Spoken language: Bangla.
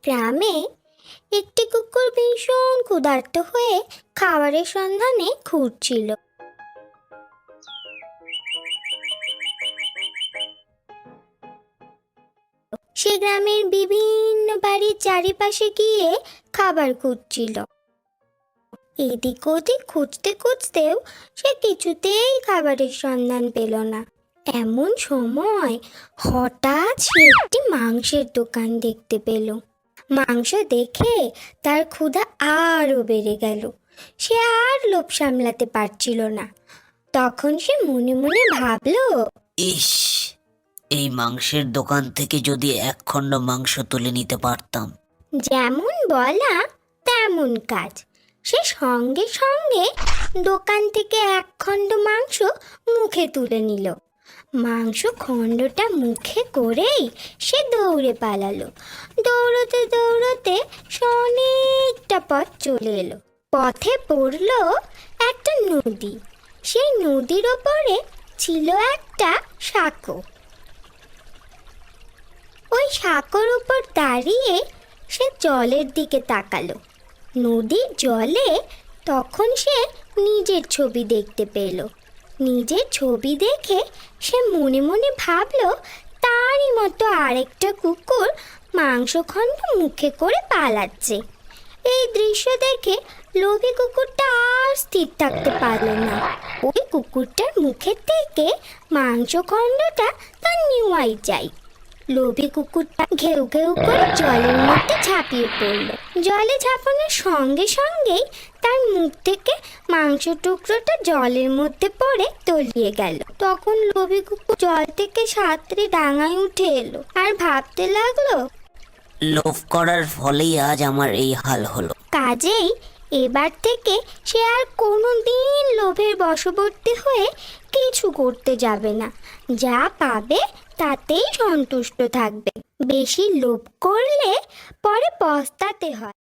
গ্রামে একটি কুকুর ভীষণ ক্ষুধার্ত হয়ে খাবারের সন্ধানে ঘুরছিল। সে গ্রামের বিভিন্ন বাড়ির চারিপাশে গিয়ে খাবার খুঁজছিল। এদিক ওদিক খুঁজতে খুঁজতেও সে কিছুতেই খাবারের সন্ধান পেল না। এমন সময় হঠাৎ সে একটি মাংসের দোকান দেখতে পেল। মাংস দেখে তার ক্ষুধা আরও বেড়ে গেল। সে আর লোভ সামলাতে পারছিল না। তখন সে মনে মনে ভাবলো, ইস, এই মাংসের দোকান থেকে যদি এক খণ্ড মাংস তুলে নিতে পারতাম। যেমন বলা তেমন কাজ। সে সঙ্গে সঙ্গে দোকান থেকে এক খণ্ড মাংস মুখে তুলে নিল। মাংস খণ্ডটা মুখে করেই সে দৌড়ে পালালো। দৌড়তে দৌড়তে সে অনেকটা পথ চলে এলো। পথে পড়ল একটা নদী। সেই নদীর ওপরে ছিল একটা সাঁকো। ওই সাঁকোর উপর দাঁড়িয়ে সে জলের দিকে তাকালো। নদীর জলে তখন সে নিজের ছবি দেখতে পেল। নিজের ছবি দেখে সে মনে মনে ভাবলো, তারই মতো আরেকটা কুকুর মাংসখণ্ড মুখে করে পালাচ্ছে। এই দৃশ্য দেখে লোভী কুকুরটা আর স্থির থাকতে পারল না। ওই কুকুরটার মুখের থেকে মাংসখণ্ডটা তার নেওয়াই চাই। লোভী কুকুরটা ঘেউ ঘেউ করে জলের মধ্যে ঝাঁপিয়ে পড়ল। জলে ঝাঁপানোর সঙ্গে সঙ্গেই তার মুখ থেকে মাংস টুকরোটা জলের মধ্যে পড়ে তলিয়ে গেল। তখন লোভী কুকুর জল থেকে সাঁতরে ডাঙায় উঠে এলো আর ভাবতে লাগলো, লোভ করার ফলেই আজ আমার এই হাল হলো। কাজেই এবার থেকে সে আর কোনোদিন লোভের বশবর্তী হয়ে কিছু করতে যাবে না। যা পাবে তাতেই সন্তুষ্ট থাকবে। বেশি লোভ করলে পরে পস্তাতে হয়।